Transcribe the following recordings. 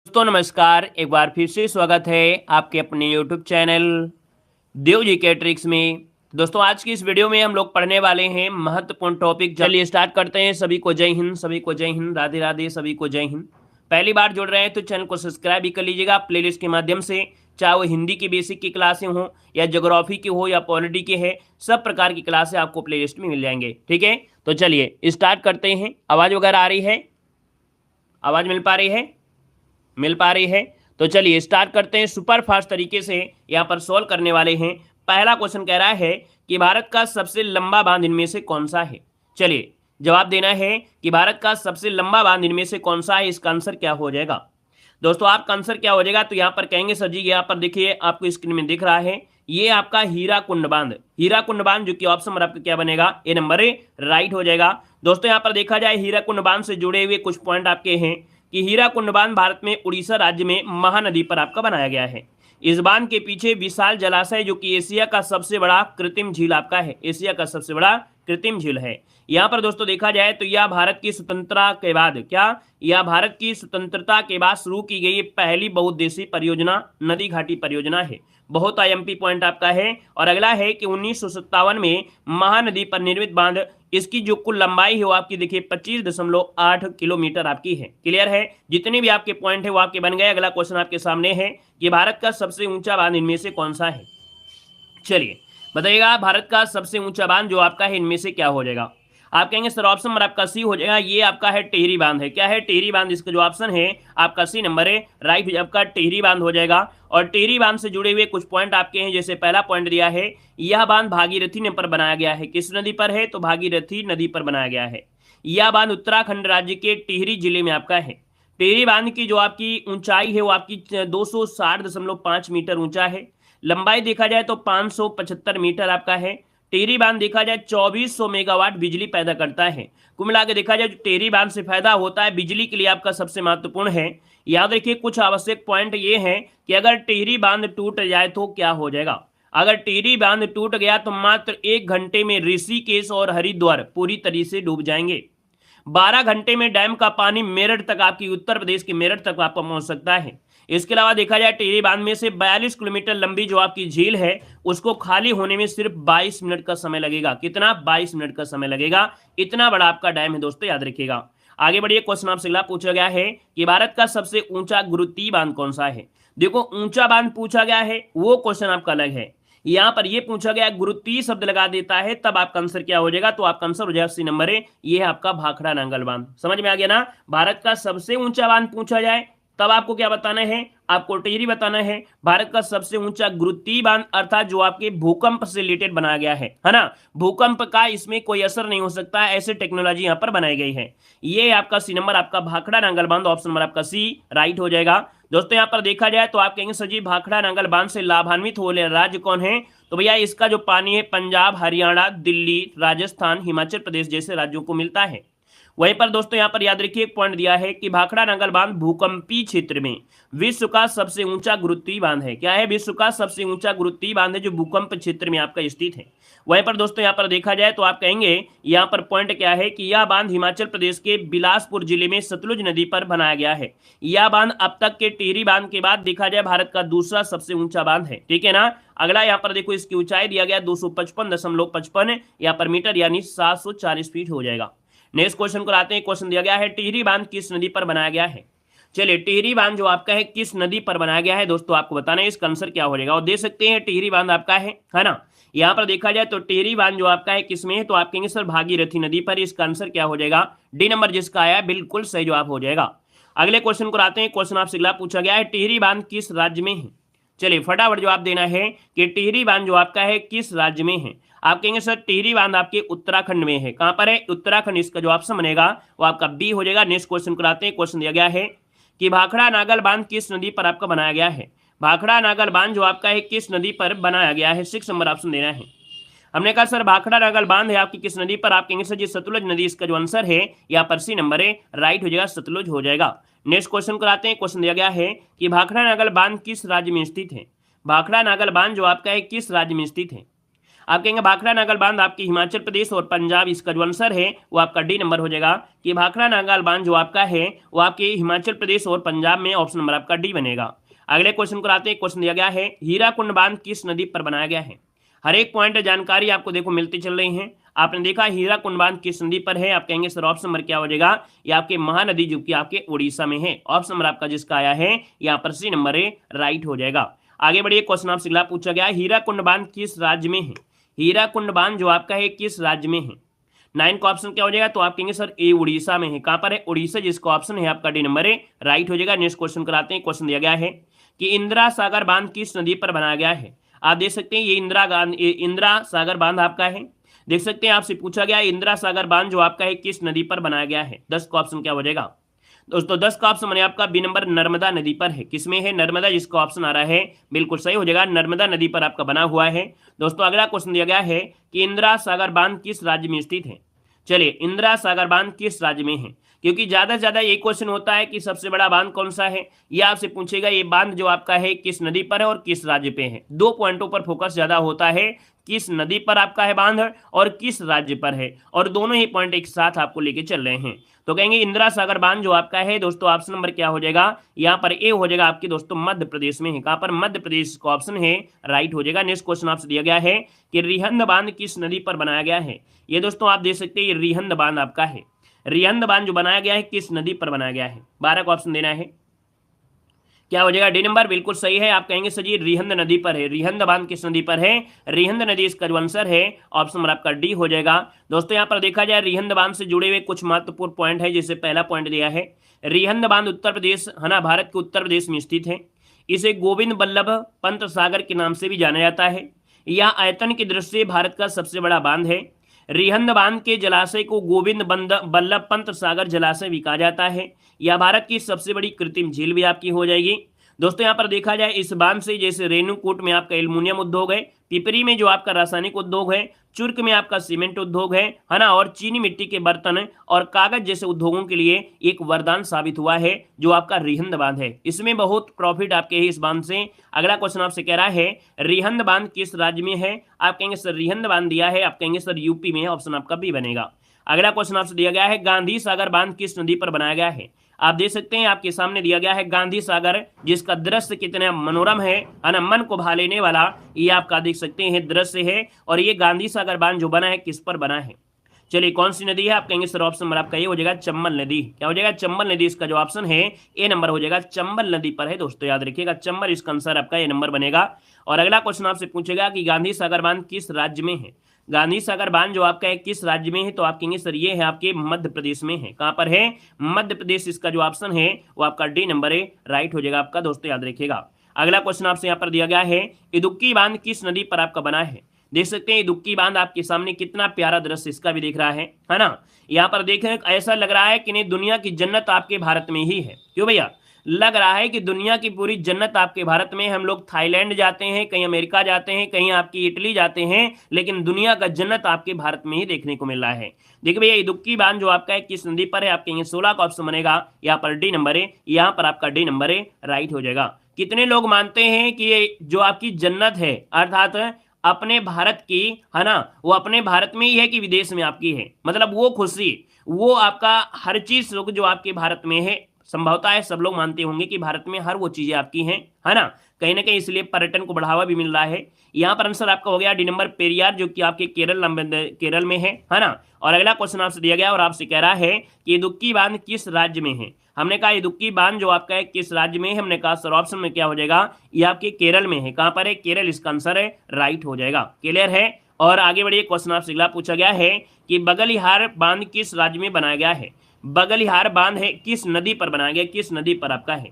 दोस्तों नमस्कार। एक बार फिर से स्वागत है आपके अपने YouTube चैनल देव जी के ट्रिक्स में। दोस्तों आज की इस वीडियो में हम लोग पढ़ने वाले हैं महत्वपूर्ण टॉपिक। चलिए स्टार्ट करते हैं। सभी को जय हिंद, सभी को जय हिंद, राधे राधे, सभी को जय हिंद। पहली बार जुड़ रहे हैं तो चैनल को सब्सक्राइब भी कर लीजिएगा प्लेलिस्ट के माध्यम से, चाहे वो हिंदी की बेसिक की क्लासें हों या ज्योग्राफी की हो या पॉलिटी की है, सब प्रकार की क्लासें आपको प्लेलिस्ट में मिल जाएंगे। ठीक है, तो चलिए स्टार्ट करते हैं। आवाज़ वगैरह आ रही है? आवाज़ मिल पा रही है? मिल पा रही है? तो चलिए स्टार्ट करते हैं। सुपर फास्ट तरीके से यहाँ पर सॉल्व करने वाले हैं। पहला क्वेश्चन कह रहा है कि भारत का सबसे लंबा बांध इनमें से कौन सा है। चलिए जवाब देना है कि भारत का सबसे लंबा बांध इनमें से कौन सा है। इसका आंसर क्या हो जाएगा दोस्तों? आपका आंसर क्या हो जाएगा? तो यहाँ पर कहेंगे सर जी, यहाँ पर देखिए आपको स्क्रीन में दिख रहा है, ये आपका हीराकुंड बांध। हीराकुंड बांध जो कि ऑप्शन नंबर आपका क्या बनेगा? ए नंबर राइट हो जाएगा। दोस्तों यहाँ पर देखा जाए हीराकुंड बांध से जुड़े हुए कुछ पॉइंट आपके हैं कि हीराकुंड बांध भारत में उड़ीसा राज्य में महानदी पर आपका बनाया गया है। इस बांध के पीछे विशाल जलाशय जो कि एशिया का सबसे बड़ा कृत्रिम झील आपका है, एशिया का सबसे बड़ा कृत्रिम झील है। यहाँ पर दोस्तों देखा जाए तो यह भारत की स्वतंत्रता के बाद यह भारत की स्वतंत्रता के बाद शुरू की गई पहली बहुउद्देशीय परियोजना नदी घाटी परियोजना है। बहुत आईएमपी पॉइंट आपका है। और अगला है कि 1957 में महानदी पर निर्मित बांध, इसकी जो कुल लंबाई है वो आपकी देखिए 25.8 किलोमीटर आपकी है। क्लियर है? जितने भी आपके पॉइंट है वो आपके बन गए। अगला क्वेश्चन आपके सामने है कि भारत का सबसे ऊंचा बांध इनमें से कौन सा है। चलिए बताइएगा, भारत का सबसे ऊंचा बांध जो आपका है इनमें से क्या हो जाएगा? आप कहेंगे सर ऑप्शन नंबर आपका सी हो जाएगा। ये आपका है टिहरी बांध है। क्या है? टिहरी बांध। इसका जो ऑप्शन है आपका सी नंबर है राइट, आपका टिहरी बांध हो जाएगा। और टिहरी बांध से जुड़े हुए कुछ पॉइंट आपके हैं। जैसे पहला पॉइंट दिया है, यह बांध भागीरथी नदी पर बनाया गया है। किस नदी पर है? तो भागीरथी नदी पर बनाया गया है। यह बांध उत्तराखंड राज्य के टिहरी जिले में आपका है। टिहरी बांध की जो आपकी ऊंचाई है वो आपकी 260.5 मीटर ऊंचा है। लंबाई देखा जाए तो 575 मीटर आपका है। टिहरी बांध देखा जाए 2400 मेगावाट बिजली पैदा करता है। कुल मिला के देखा जाए जो टिहरी बांध से फायदा होता है बिजली के लिए आपका सबसे महत्वपूर्ण है। याद रखिए कुछ आवश्यक पॉइंट ये हैं कि अगर टिहरी बांध टूट जाए तो क्या हो जाएगा। अगर टिहरी बांध टूट गया तो मात्र 1 घंटे में ऋषिकेश और हरिद्वार पूरी तरीके से डूब जाएंगे। 12 घंटे में डैम का पानी मेरठ तक, आपकी उत्तर प्रदेश के मेरठ तक आपका पहुंच सकता है। इसके अलावा देखा जाए टिहरी बांध में से 42 किलोमीटर लंबी जो आपकी झील है उसको खाली होने में सिर्फ 22 मिनट का समय लगेगा। कितना? 22 मिनट का समय लगेगा। इतना बड़ा आपका डैम है दोस्तों, याद रखिएगा। आगे बढ़िए, क्वेश्चन आपसे अगला पूछा गया है कि भारत का सबसे ऊंचा गुरुत्वीय बांध कौन सा है। देखो ऊंचा बांध पूछा गया है, वो क्वेश्चन आपका अलग है। यहाँ पर ये पूछा गया गुरुत्वीय शब्द लगा देता है तब आपका आंसर क्या हो जाएगा? तो आपका आंसर हो जाएगा सी नंबर है, ये है आपका भाखड़ा नांगल बांध। समझ में आ गया ना? भारत का सबसे ऊंचा बांध पूछा जाए तब आपको क्या बताना है? आपको टिहरी बताना है। भारत का सबसे ऊंचा गुरुत्वीय बांध अर्थात जो आपके भूकंप से रिलेटेड बनाया गया है ना, भूकंप का इसमें कोई असर नहीं हो सकता है, ऐसे टेक्नोलॉजी यहाँ पर बनाई गई है। ये आपका सी नंबर आपका भाखड़ा नांगल बांध, ऑप्शन नंबर आपका सी राइट हो जाएगा। दोस्तों यहाँ पर देखा जाए तो आप कहेंगे सर जी भाखड़ा नांगल बांध से लाभान्वित हो रहे राज्य कौन है? तो भैया इसका जो पानी है पंजाब, हरियाणा, दिल्ली, राजस्थान, हिमाचल प्रदेश जैसे राज्यों को मिलता है। वहीं पर दोस्तों यहाँ पर याद रखिए एक पॉइंट दिया है कि भाखड़ा नांगल बांध भूकंपीय क्षेत्र में विश्व का सबसे ऊंचा गुरुत्वीय बांध है। क्या है? विश्व का सबसे ऊंचा गुरुत्वीय बांध है जो भूकंप क्षेत्र में आपका स्थित है। वहीं पर दोस्तों यहाँ पर देखा जाए तो आप कहेंगे यहाँ पर पॉइंट क्या है कि यह बांध हिमाचल प्रदेश के बिलासपुर जिले में सतलुज नदी पर बनाया गया है। यह बांध अब तक के टिहरी बांध के बाद देखा जाए भारत का दूसरा सबसे ऊंचा बांध है। ठीक है ना? अगला यहाँ पर देखो इसकी ऊंचाई दिया गया 255.55 यहाँ पर मीटर, यानी 740 फीट हो जाएगा। नेक्स्ट क्वेश्चन को आते हैं। क्वेश्चन दिया गया है टिहरी बांध किस नदी पर बनाया गया है। चलिए टिहरी बांध जो आपका है किस नदी पर बनाया गया है दोस्तों आपको बताना है। इसका आंसर क्या हो जाएगा? और दे सकते हैं टिहरी बांध आपका है ना। यहाँ पर देखा जाए तो टिहरी बांध जो आपका है किसमें है? तो आप कहेंगे सर भागीरथी नदी पर। इसका आंसर क्या हो जाएगा? डी नंबर जिसका आया बिल्कुल सही जवाब हो जाएगा। अगले क्वेश्चन को आते हैं। क्वेश्चन आपसे अगला पूछा गया है टिहरी बांध किस राज्य में है। चलिए फटाफट जवाब देना है कि टिहरी बांध जो आपका है किस राज्य में है। आप कहेंगे सर टिहरी बांध आपके उत्तराखंड में है। कहां पर है? उत्तराखंड। इसका जो ऑप्शन बनेगा वो आपका बी हो जाएगा। नेक्स्ट क्वेश्चन कराते हैं। क्वेश्चन दिया गया है कि भाखड़ा नांगल बांध किस नदी पर आपका बनाया गया है। भाखड़ा नांगल बांध जो आपका है किस नदी पर बनाया गया है? 6 नंबर ऑप्शन देना है। हमने कहा सर भाखड़ा नांगल बांध है आपकी किस नदी पर। आप कहेंगे सर जी सतलुज नदी। इसका जो आंसर है यहाँ पर सी नंबर है राइट हो जाएगा, सतलुज हो जाएगा। नेक्स्ट क्वेश्चन कराते हैं। क्वेश्चन दिया गया है कि भाखड़ा नांगल बांध किस राज्य में स्थित है। भाखड़ा नांगल बांध जो आपका है किस राज्य में स्थित है। आप कहेंगे भाखड़ा नागल बांध आपके हिमाचल प्रदेश और पंजाब, इसका जो आंसर है वो आपका डी नंबर हो जाएगा कि भाखड़ा नागल बांध जो आपका है वो आपके हिमाचल प्रदेश और पंजाब में, ऑप्शन नंबर आपका डी बनेगा। अगले क्वेश्चन को आते हैं। क्वेश्चन दिया गया है हीराकुंड बांध किस नदी पर बनाया गया है। हर एक पॉइंट जानकारी आपको देखो मिलती चल रही है। आपने देखा हीराकुंड बांध किस नदी पर है, आप कहेंगे सर ऑप्शन नंबर क्या हो जाएगा, ये आपके महानदी जो कि आपके उड़ीसा में है। ऑप्शन नंबर आपका जिसका आया है यहाँ पर सी नंबर राइट हो जाएगा। आगे बढ़िए, क्वेश्चन आपसे अगला पूछा गया हीराकुंड बांध किस राज्य में है। हीराकुंड बांध जो आपका है किस राज्य में है। 9 का ऑप्शन क्या हो जाएगा, तो आप कहेंगे सर ए उड़ीसा में है। कहां पर है, उड़ीसा, जिसका ऑप्शन है आपका डी नंबर राइट हो जाएगा। नेक्स्ट क्वेश्चन कराते हैं। क्वेश्चन दिया गया है कि इंदिरा सागर बांध किस नदी पर बनाया गया है। आप देख सकते हैं ये इंदिरा सागर बांध आपका है। देख सकते हैं आपसे पूछा गया इंदिरा सागर बांध जो आपका है किस नदी पर बनाया गया है। 10 का ऑप्शन क्या हो जाएगा दोस्तों, 10 का ऑप्शन मैंने आपका बी नंबर नर्मदा नदी पर है। किसमें है, नर्मदा, जिसका ऑप्शन आ रहा है बिल्कुल सही हो जाएगा, नर्मदा नदी पर आपका बना हुआ है। दोस्तों अगला क्वेश्चन दिया गया है कि इंदिरा सागर बांध किस राज्य में स्थित है। चलिए, इंदिरा सागर बांध किस राज्य में है, क्योंकि ज्यादा से ज्यादा ये क्वेश्चन होता है कि सबसे बड़ा बांध कौन सा है। ये आपसे पूछेगा ये बांध जो आपका है किस नदी पर है और किस राज्य पे है। 2 पॉइंटों पर फोकस ज्यादा होता है, किस नदी पर आपका है बांध और किस राज्य पर है, और दोनों ही पॉइंट एक साथ आपको लेके चल रहे हैं। तो कहेंगे इंदिरा सागर बांध जो आपका है दोस्तों, ऑप्शन नंबर क्या हो जाएगा, यहाँ पर ए हो जाएगा आपके दोस्तों मध्य प्रदेश में है। कहां पर, मध्य प्रदेश का ऑप्शन है राइट हो जाएगा। नेक्स्ट क्वेश्चन आपसे दिया गया है कि रिहंद बांध किस नदी पर बनाया गया है। ये दोस्तों आप देख सकते हैं ये रिहंद बांध आपका है। रिहंद बांध जो बनाया गया है किस नदी पर बनाया गया है। 12 का ऑप्शन देना है, क्या हो जाएगा, डी नंबर बिल्कुल सही है। आप कहेंगे सर जी रिहंद नदी पर है। रिहंद बांध किस नदी पर है, रिहंद नदी, इसका जो आंसर है ऑप्शन नंबर आपका डी हो जाएगा। दोस्तों यहाँ पर देखा जाए रिहंद बांध से जुड़े हुए कुछ महत्वपूर्ण पॉइंट है। जैसे पहला पॉइंट दिया है रिहंद बांध उत्तर प्रदेश है ना, भारत के उत्तर प्रदेश में स्थित है। इसे गोविंद बल्लभ पंत सागर के नाम से भी जाना जाता है। यह आयतन की दृष्टि से भारत का सबसे बड़ा बांध है। रिहंद बांध के जलाशय को गोविंद बल्लभ पंत सागर जलाशय भी कहा जाता है। यह भारत की सबसे बड़ी कृत्रिम झील भी आपकी हो जाएगी। दोस्तों यहाँ पर देखा जाए इस बांध से जैसे रेणुकूट में आपका एल्युमिनियम उद्योग है, पिपरी में जो आपका रासायनिक उद्योग है, चुर्क में आपका सीमेंट उद्योग है ना, और चीनी मिट्टी के बर्तन और कागज जैसे उद्योगों के लिए एक वरदान साबित हुआ है जो आपका रिहंद बांध है। इसमें बहुत प्रॉफिट आपके है इस बांध से। अगला क्वेश्चन आपसे कह रहा है रिहंद बांध किस राज्य में है। आप कहेंगे सर रिहंद बांध दिया है, आप कहेंगे सर यूपी में है। ऑप्शन आपका बी बनेगा। अगला क्वेश्चन आपसे दिया गया है गांधी सागर बांध किस नदी पर बनाया गया है। आप देख सकते हैं आपके सामने दिया गया है गांधी सागर, जिसका दृश्य कितना मनोरम है ना, मन को भा लेने वाला ये आपका देख सकते हैं दृश्य है। और ये गांधी सागर बांध जो बना है किस पर बना है। चलिए कौन सी नदी है, आप कहेंगे सर ऑप्शन नंबर आपका ये हो जाएगा चंबल नदी। क्या हो जाएगा, चंबल नदी, इसका जो ऑप्शन है ए नंबर हो जाएगा, चंबल नदी पर है। दोस्तों याद रखिएगा चंबल, इसका आंसर आपका ए नंबर बनेगा। और अगला क्वेश्चन आपसे पूछेगा कि गांधी सागर बांध किस राज्य में है। गांधी सागर बांध जो आपका है किस राज्य में है, तो आप कहेंगे सर ये है आपके मध्य प्रदेश में है। कहां पर है, मध्य प्रदेश, इसका जो ऑप्शन है वो आपका डी नंबर है राइट हो जाएगा आपका। दोस्तों याद रखिएगा। अगला क्वेश्चन आपसे यहाँ पर दिया गया है इदुक्की बांध किस नदी पर आपका बना है। देख सकते हैं इदुक्की बांध आपके सामने कितना प्यारा दृश्य इसका भी दिख रहा है ना। यहाँ पर देखें ऐसा लग रहा है कि नहीं दुनिया की जन्नत आपके भारत में ही है। क्यों भैया, लग रहा है कि दुनिया की पूरी जन्नत आपके भारत में। हम लोग थाईलैंड जाते हैं, कहीं अमेरिका जाते हैं, कहीं आपकी इटली जाते हैं, लेकिन दुनिया का जन्नत आपके भारत में ही देखने को मिल रहा है। देखिए भैया इदुक्की बांध जो आपका है किस नदी पर है। आप कहेंगे 16 का ऑप्शन बनेगा, यहाँ पर डी नंबर है, यहाँ पर आपका डी नंबर है राइट हो जाएगा। कितने लोग मानते हैं कि ये जो आपकी जन्नत है अर्थात अपने भारत की है ना, वो अपने भारत में ही है कि विदेश में आपकी है। मतलब वो खुशी, वो आपका हर चीज जो आपके भारत में है। संभवता है सब लोग मानते होंगे कि भारत में हर वो चीजें आपकी हैं, है ना कहीं ना कहीं, इसलिए पर्यटन को बढ़ावा भी मिल रहा है। यहाँ पर आंसर आपका हो गया डी नंबर पेरियार, जो कि आपके केरल में है ना। और अगला क्वेश्चन आपसे दिया गया और आपसे कह रहा है कि इदुक्की बांध किस राज्य में है। हमने कहा इदुक्की बांध जो आपका है किस राज्य में है। हमने कहा सर ऑप्शन में क्या हो जाएगा, ये आपके केरल में है। कहां पर है, केरल, इसका आंसर है राइट हो जाएगा। क्लियर है। और आगे बढ़िए, क्वेश्चन आपसे अगला पूछा गया है कि बगलिहार बांध किस राज्य में बनाया गया है। बगलिहार बांध है किस नदी पर बनाया गया, किस नदी पर आपका है।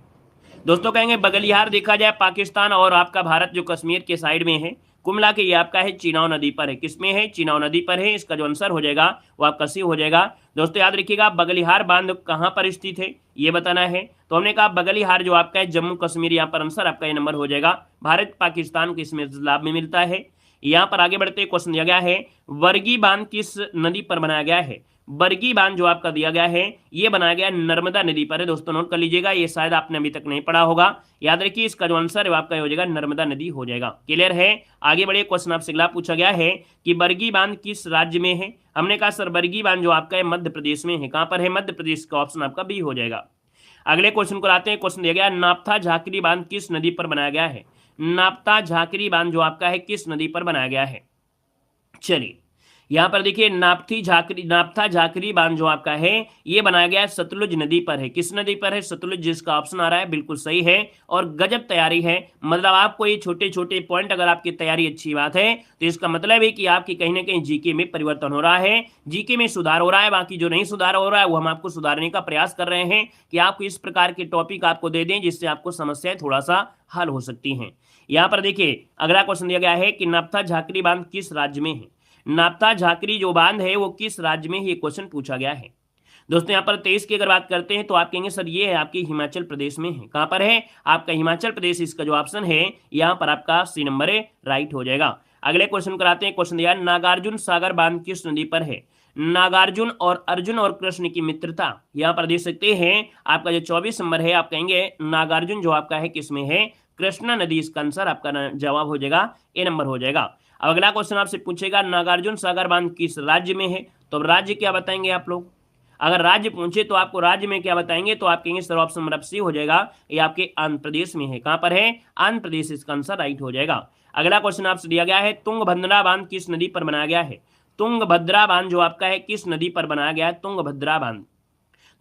दोस्तों कहेंगे बगलिहार देखा जाए पाकिस्तान और आपका भारत जो कश्मीर के साइड में है, कुमला के ये आपका है चिनाव नदी पर है। किसमें है, चिनाव नदी पर है। इसका जो आंसर हो जाएगा वो आपका सी हो जाएगा। दोस्तों याद रखिएगा बगलिहार बांध कहां पर स्थित है ये बताना है। तो हमने कहा बगलिहार जो आपका है जम्मू कश्मीर, यहाँ पर आंसर आपका ये नंबर हो जाएगा। भारत पाकिस्तान के इसमें लाभ में मिलता है। यहाँ पर आगे बढ़ते क्वेश्चन दिया गया है वर्गी बांध किस नदी पर बनाया गया है। बरगी बांध जो आपका दिया गया है ये बनाया गया नर्मदा नदी पर है। दोस्तों नोट कर लीजिएगा, ये शायद आपने अभी तक नहीं पढ़ा होगा। याद रखिए इसका जो आंसर है वो आपका हो जाएगा नर्मदा नदी हो जाएगा। क्लियर है। आगे बढ़े, क्वेश्चन आपसे अगला पूछा गया है कि बरगी बांध किस राज्य में है। हमने कहा सर बरगी बांध जो आपका है मध्य प्रदेश में है। कहां पर है? मध्य प्रदेश का ऑप्शन आपका बी हो जाएगा। अगले क्वेश्चन को आते हैं। क्वेश्चन दिया गया नापथा झाकरी बांध किस नदी पर बनाया गया है। नापता झाकरी बांध जो आपका है किस नदी पर बनाया गया है। चलिए यहां पर देखिए नापथा झाकरी बांध जो आपका है ये बनाया गया है सतलुज नदी पर है। किस नदी पर है? सतलुज, जिसका ऑप्शन आ रहा है बिल्कुल सही है। और गजब तैयारी है, मतलब आपको ये छोटे छोटे पॉइंट, अगर आपकी तैयारी अच्छी बात है तो इसका मतलब है कि आपकी कहीं ना कहीं जीके में परिवर्तन हो रहा है, जीके में सुधार हो रहा है। बाकी जो नहीं सुधार हो रहा है वो हम आपको सुधारने का प्रयास कर रहे हैं कि आपको इस प्रकार के टॉपिक आपको दे दें जिससे आपको समस्याएं थोड़ा सा हल हो सकती हैं। यहां पर देखिए अगला क्वेश्चन दिया गया है कि नापथा झाकरी बांध किस राज्य में है। नापता झाकरी जो बांध है वो किस राज्य में, ये क्वेश्चन पूछा गया है। दोस्तों यहाँ पर 23 की अगर बात करते हैं तो आप कहेंगे सर ये है आपकी हिमाचल प्रदेश में है। कहां पर है? आपका हिमाचल प्रदेश। इसका जो ऑप्शन है यहाँ पर आपका सी नंबर है, राइट हो जाएगा। अगले क्वेश्चन कराते हैं। क्वेश्चन दिया नागार्जुन सागर बांध किस नदी पर है। नागार्जुन और अर्जुन और कृष्ण की मित्रता यहाँ पर देख सकते हैं। आपका जो 24 नंबर है आप कहेंगे नागार्जुन जो आपका है किसमें है? कृष्णा नदी। इसका आंसर आपका जवाब हो जाएगा ए नंबर हो जाएगा। अब अगला क्वेश्चन आपसे पूछेगा नागार्जुन सागर बांध किस राज्य में है, तो राज्य क्या बताएंगे आप लोग। अगर राज्य पूछे तो आपको राज्य में क्या बताएंगे, तो आप कहेंगे सर ऑप्शन नंबर सी हो जाएगा, ये आपके आंध्र प्रदेश में है। कहां पर है? आंध्र प्रदेश। इसका आंसर राइट हो जाएगा। अगला क्वेश्चन आपसे दिया गया है तुंगभद्रा बांध किस नदी पर बनाया गया है। तुंगभद्रा बांध जो आपका है किस नदी पर बनाया गया है? तुंगभद्रा बांध।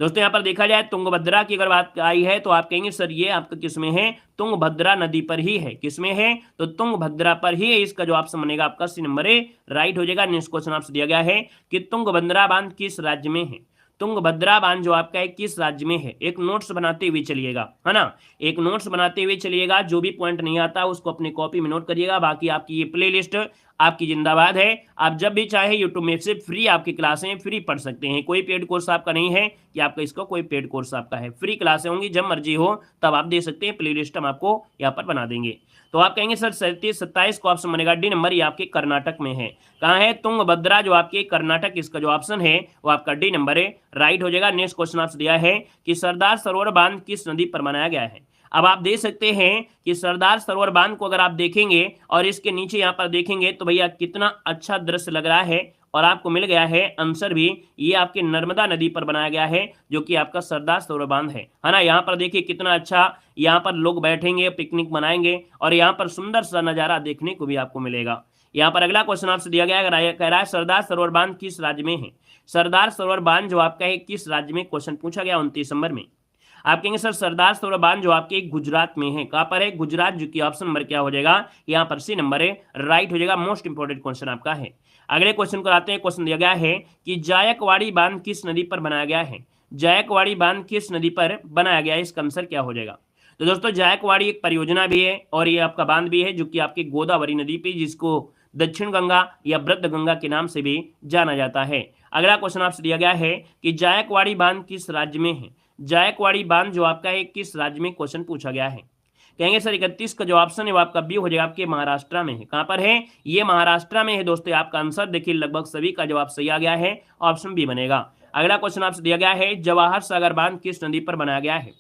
दोस्तों यहाँ पर देखा जाए तुंगभद्रा की अगर बात आई है तो आप कहेंगे सर ये आपका किसमें है? तुंगभद्रा नदी पर ही है। किसमें है? तो तुंगभद्रा पर ही है। इसका जो ऑप्शन बनेगा आपका सी नंबर है, राइट हो जाएगा। नेक्स्ट क्वेश्चन आपसे दिया गया है कि तुंगभद्रा बांध किस राज्य में है। तुंगभद्रा बांध जो आपका है किस राज्य में है। एक नोट्स बनाते हुए चलिएगा, है ना, एक नोट्स बनाते हुए चलिएगा। जो भी पॉइंट नहीं आता उसको अपनी कॉपी में नोट करिएगा। बाकी आपकी ये प्लेलिस्ट आपकी जिंदाबाद है। आप जब भी चाहे यूट्यूब में से फ्री आपकी क्लासें फ्री पढ़ सकते हैं। कोई पेड कोर्स आपका नहीं है कि आपका इसका कोई पेड कोर्स आपका है। फ्री क्लासें होंगी, जब मर्जी हो तब आप दे सकते हैं। प्लेलिस्ट हम आपको यहाँ पर बना देंगे। तो आप कहेंगे सर 37-27 का ऑप्शन बनेगा डी नंबर, ये आपके कर्नाटक में है। कहाँ है? तुंगभद्रा जो आपके कर्नाटक। इसका जो ऑप्शन है वो आपका डी नंबर है, राइट हो जाएगा। नेक्स्ट क्वेश्चन आपसे दिया है कि सरदार सरोवर बांध किस नदी पर बनाया गया है। अब आप देख सकते हैं कि सरदार सरोवर बांध को अगर आप देखेंगे और इसके नीचे यहाँ पर देखेंगे तो भैया कितना अच्छा दृश्य लग रहा है। और आपको मिल गया है आंसर भी, ये आपके नर्मदा नदी पर बनाया गया है जो कि आपका सरदार सरोवर बांध है ना। यहाँ पर देखिए कितना अच्छा, यहाँ पर लोग बैठेंगे, पिकनिक मनाएंगे और यहाँ पर सुंदर सा नजारा देखने को भी आपको मिलेगा। यहाँ पर अगला क्वेश्चन आपसे दिया गया है, कह रहा है सरदार सरोवर बांध किस राज्य में है। सरदार सरोवर बांध जो आपका है किस राज्य में, क्वेश्चन पूछा गया 29 नंबर में। आप कहेंगे सर सरदार सरोवर बांध जो आपके गुजरात में है। कहां पर है? गुजरात, जो कि ऑप्शन नंबर क्या हो जाएगा, यहाँ पर सी नंबर है, राइट हो जाएगा। मोस्ट इंपोर्टेंट क्वेश्चन आपका है। अगले क्वेश्चन को आते हैं। क्वेश्चन दिया गया है कि जायकवाड़ी बांध किस नदी पर बनाया गया है। जायकवाड़ी बांध किस नदी पर बनाया गया है, इसका आंसर क्या हो जाएगा। तो दोस्तों जायकवाड़ी एक परियोजना भी है और ये आपका बांध भी है जो कि आपकी गोदावरी नदी पे, जिसको दक्षिण गंगा या वृद्ध गंगा के नाम से भी जाना जाता है। अगला क्वेश्चन आपसे दिया गया है कि जायकवाड़ी बांध किस राज्य में है। जायकवाड़ी बांध जो आपका है किस राज्य में, क्वेश्चन पूछा गया है। कहेंगे सर 31 का जो ऑप्शन है वो आपका बी हो जाएगा, आपके महाराष्ट्र में है। कहां पर है? ये महाराष्ट्र में है। दोस्तों आपका आंसर देखिए लगभग सभी का जवाब सही आ गया है, ऑप्शन बी बनेगा। अगला क्वेश्चन आपसे दिया गया है जवाहर सागर बांध किस नदी पर बनाया गया है।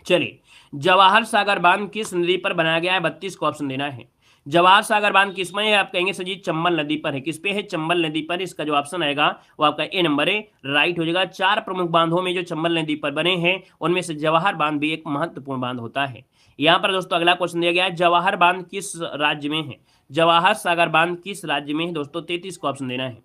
चलिए जवाहर सागर बांध किस नदी पर बनाया गया है, 32 को ऑप्शन देना है। जवाहर सागर बांध किस में है, आप कहेंगे सर जी चंबल नदी पर है। किस पे है? चंबल नदी पर। इसका जो ऑप्शन आएगा वो आपका ए नंबर है, राइट हो जाएगा। 4 प्रमुख बांधों में जो चंबल नदी पर बने हैं उनमें से जवाहर बांध भी एक महत्वपूर्ण बांध होता है। यहाँ पर दोस्तों अगला क्वेश्चन दिया गया है जवाहर बांध किस राज्य में है। जवाहर सागर बांध किस राज्य में है दोस्तों, 33 को ऑप्शन देना है।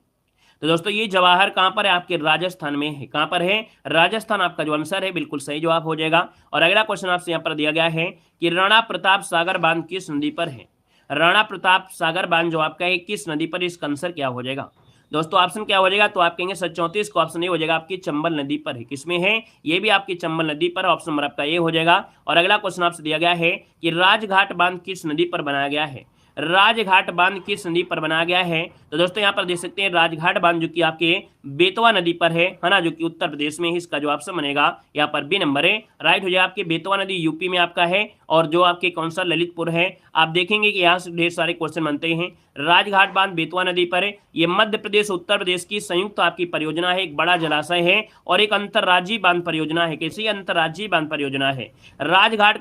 तो दोस्तों ये जवाहर कहां पर है, आपके राजस्थान में है। कहां पर है? राजस्थान। आपका जो आंसर है बिल्कुल सही जवाब हो जाएगा। और अगला क्वेश्चन आपसे यहाँ पर दिया गया है कि राणा प्रताप सागर बांध किस नदी पर है। राणा प्रताप सागर बांध जो आपका है किस नदी पर, इसका आंसर क्या हो जाएगा दोस्तों, ऑप्शन क्या हो जाएगा, तो आप कहेंगे सर 34 का ऑप्शन ये हो जाएगा, आपकी चंबल नदी पर है। किसमें है? ये भी आपकी चंबल नदी पर, ऑप्शन नंबर आपका ये हो जाएगा। और अगला क्वेश्चन आपसे दिया गया है कि राजघाट बांध किस नदी पर बनाया गया है। राजघाट बांध किस नदी पर बनाया गया है? तो दोस्तों यहाँ पर देख सकते हैं राजघाट बांध जो कि आपके बेतवा नदी पर है ना, जो कि उत्तर प्रदेश में है। इसका जो ऑप्शन बनेगा यहाँ पर बी नंबर है, राइट हो जाएगा। आपके बेतवा नदी यूपी में आपका है, और जो आपके कौन सा ललितपुर है। आप देखेंगे कि यहाँ से ढेर सारे क्वेश्चन बनते हैं। राजघाट बांध बेतवा नदी पर है। ये मध्य प्रदेश उत्तर प्रदेश की संयुक्त आपकी परियोजना है, एक बड़ा जलाशय है और एक अंतर्राज्यीय बांध परियोजना है। कैसी अंतर्राज्यीय बांध परियोजना है। राजघाट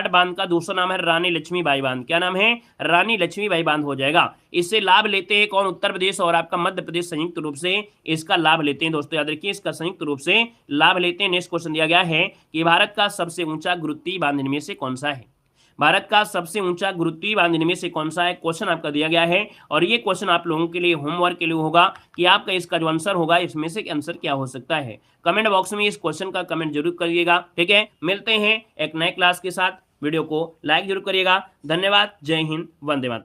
बांध का दूसरा नाम है रानी लक्ष्मीबाई बांध। क्या नाम है? रानी लक्ष्मीबाई बांध हो जाएगा। इससे लाभ लेते हैं कौन? उत्तर प्रदेश और आपका मध्य प्रदेश संयुक्त रूप से इसका लाभ लेते हैं। दोस्तों याद रखिए, इसका संयुक्त रूप से लाभ लेते हैं। नेक्स्ट क्वेश्चन दिया गया है कि भारत का सबसे ऊंचा गुरुत्वीय बांध इनमें से कौन सा है? भारत का सबसे ऊंचा गुरुत्वीय बांध इनमें से कौन सा है? क्वेश्चन आपका दिया गया है, और ये क्वेश्चन आप लोगों के लिए होमवर्क के लिए होगा कि आपका इसका जो आंसर होगा इसमें से आंसर क्या हो सकता है। कमेंट बॉक्स में इस क्वेश्चन का कमेंट जरूर करिएगा। ठीक है, मिलते हैं एक नए क्लास के साथ। वीडियो को लाइक जरूर करिएगा। धन्यवाद। जय हिंद, वंदे मातरम।